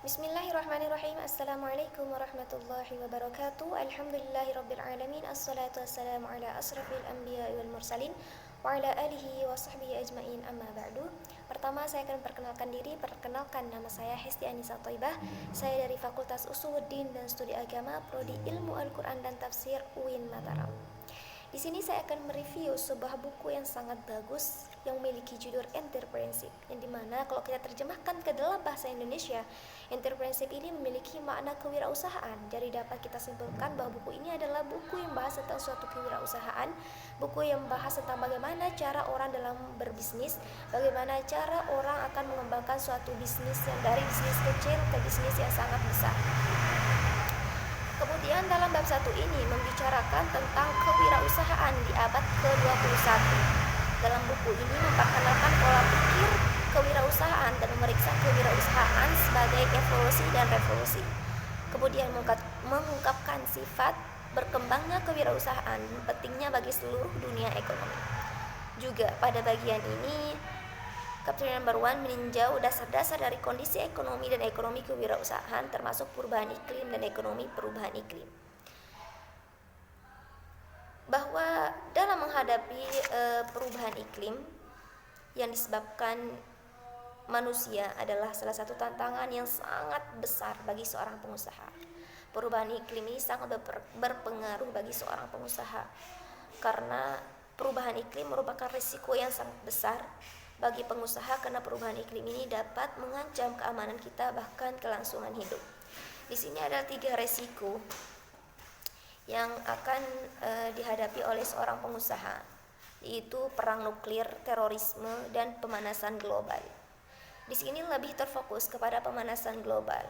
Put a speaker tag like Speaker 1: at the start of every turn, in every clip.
Speaker 1: Bismillahirrahmanirrahim. Assalamualaikum warahmatullahi wabarakatuh. Alhamdulillahirrabbilalamin. Assalatu wassalamu ala asrafil anbiya wal mursalin wa ala alihi wa sahbihi ajmain, amma ba'du. Pertama saya akan perkenalkan nama saya Hesti Anissa Thaibah. Saya dari Fakultas Usuluddin dan Studi Agama, Prodi Ilmu Al-Quran dan Tafsir UIN Mataram. Di sini saya akan mereview sebuah buku yang sangat bagus yang memiliki judul Entrepreneurship, yang dimana kalau kita terjemahkan ke dalam bahasa Indonesia, entrepreneurship ini memiliki makna kewirausahaan. Jadi dapat kita simpulkan bahwa buku ini adalah buku yang bahas tentang suatu kewirausahaan, buku yang bahas tentang bagaimana cara orang dalam berbisnis, bagaimana cara orang akan mengembangkan suatu bisnis yang dari bisnis kecil ke bisnis yang sangat besar. Kemudian dalam bab 1 ini membicarakan tentang kewirausahaan di abad ke-21. Dalam buku ini memperkenalkan pola pikir kewirausahaan dan memeriksa kewirausahaan sebagai evolusi dan revolusi. Kemudian mengungkapkan sifat berkembangnya kewirausahaan, pentingnya bagi seluruh dunia ekonomi. Juga pada bagian ini Kapten Number 1 meninjau dasar-dasar dari kondisi ekonomi dan ekonomi kewirausahaan, termasuk perubahan iklim dan ekonomi perubahan iklim. Bahwa dalam menghadapi perubahan iklim yang disebabkan manusia adalah salah satu tantangan yang sangat besar bagi seorang pengusaha. Perubahan iklim ini sangat berpengaruh bagi seorang pengusaha, karena perubahan iklim merupakan risiko yang sangat besar bagi pengusaha, karena perubahan iklim ini dapat mengancam keamanan kita, bahkan kelangsungan hidup. Di sini ada 3 risiko yang akan dihadapi oleh seorang pengusaha, yaitu perang nuklir, terorisme, dan pemanasan global. Di sini lebih terfokus kepada pemanasan global,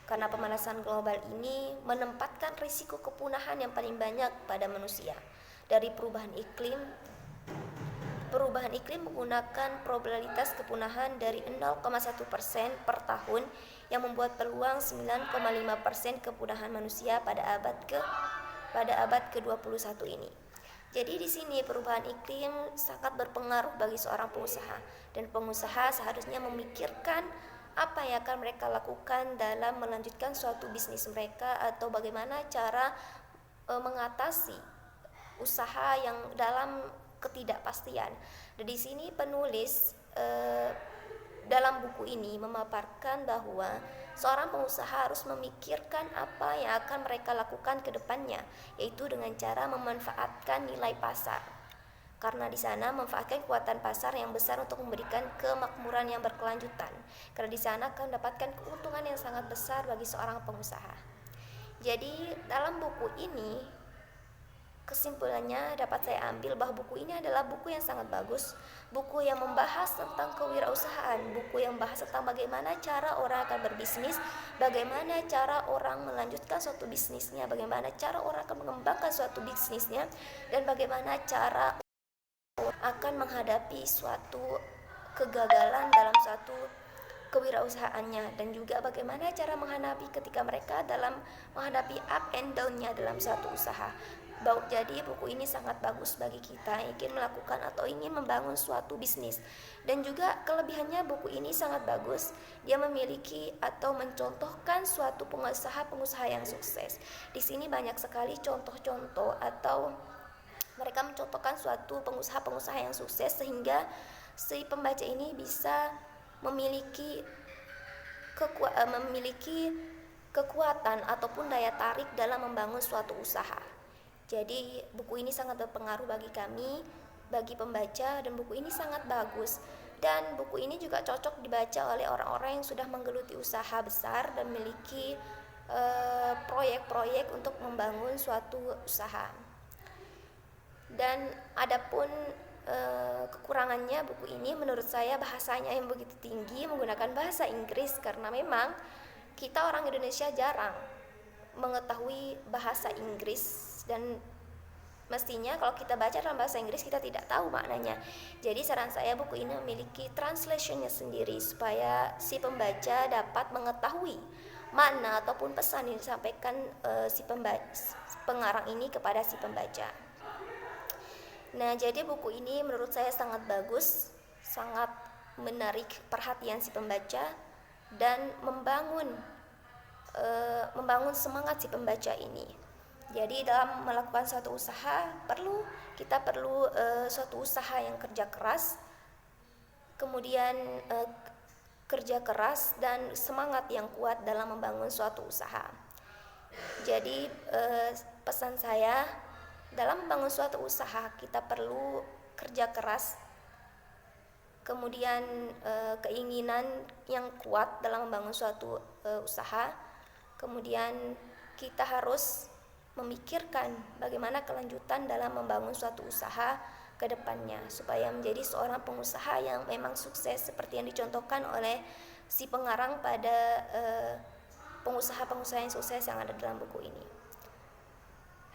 Speaker 1: karena pemanasan global ini menempatkan risiko kepunahan yang paling banyak pada manusia. Dari perubahan iklim menggunakan probabilitas kepunahan dari 0,1% per tahun yang membuat peluang 9,5% kepunahan manusia pada abad ke-21 ini. Jadi di sini perubahan iklim sangat berpengaruh bagi seorang pengusaha, dan pengusaha seharusnya memikirkan apa yang akan mereka lakukan dalam melanjutkan suatu bisnis mereka, atau bagaimana cara mengatasi usaha yang dalam ketidakpastian. Dan di sini penulis dalam buku ini memaparkan bahwa seorang pengusaha harus memikirkan apa yang akan mereka lakukan ke depannya, yaitu dengan cara memanfaatkan nilai pasar. Karena di sana memanfaatkan kekuatan pasar yang besar untuk memberikan kemakmuran yang berkelanjutan. Karena di sana akan mendapatkan keuntungan yang sangat besar bagi seorang pengusaha. Jadi dalam buku ini, kesimpulannya dapat saya ambil bahwa buku ini adalah buku yang sangat bagus, buku yang membahas tentang kewirausahaan, buku yang membahas tentang bagaimana cara orang akan berbisnis, bagaimana cara orang melanjutkan suatu bisnisnya, bagaimana cara orang akan mengembangkan suatu bisnisnya, dan bagaimana cara akan menghadapi suatu kegagalan dalam suatu kewirausahaannya, dan juga bagaimana cara menghadapi ketika mereka dalam menghadapi up and down-nya dalam suatu usaha. Jadi buku ini sangat bagus bagi kita yang ingin melakukan atau ingin membangun suatu bisnis. Dan juga kelebihannya buku ini sangat bagus, dia memiliki atau mencontohkan suatu pengusaha yang sukses. Di sini banyak sekali contoh-contoh, atau mereka mencontohkan suatu pengusaha yang sukses, sehingga si pembaca ini bisa memiliki kekuatan ataupun daya tarik dalam membangun suatu usaha. Jadi buku ini sangat berpengaruh bagi kami, bagi pembaca, dan buku ini sangat bagus. Dan buku ini juga cocok dibaca oleh orang-orang yang sudah menggeluti usaha besar dan memiliki proyek-proyek untuk membangun suatu usaha. Dan adapun kekurangannya buku ini menurut saya bahasanya yang begitu tinggi, menggunakan bahasa Inggris, karena memang kita orang Indonesia jarang mengetahui bahasa Inggris, dan mestinya kalau kita baca dalam bahasa Inggris kita tidak tahu maknanya. Jadi saran saya buku ini memiliki translationnya sendiri, supaya si pembaca dapat mengetahui makna ataupun pesan yang disampaikan si pengarang ini kepada si pembaca. Nah, jadi buku ini menurut saya sangat bagus, sangat menarik perhatian si pembaca, dan membangun membangun semangat si pembaca ini. Jadi dalam melakukan suatu usaha kita perlu suatu usaha yang kerja keras, kemudian kerja keras dan semangat yang kuat dalam membangun suatu usaha. Jadi pesan saya, dalam membangun suatu usaha kita perlu kerja keras, kemudian keinginan yang kuat dalam membangun suatu usaha, kemudian kita harus memikirkan bagaimana kelanjutan dalam membangun suatu usaha ke depannya supaya menjadi seorang pengusaha yang memang sukses seperti yang dicontohkan oleh si pengarang pada pengusaha-pengusaha yang sukses yang ada dalam buku ini.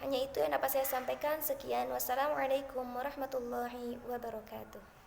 Speaker 1: Hanya itu yang dapat saya sampaikan. Sekian, wassalamualaikum warahmatullahi wabarakatuh.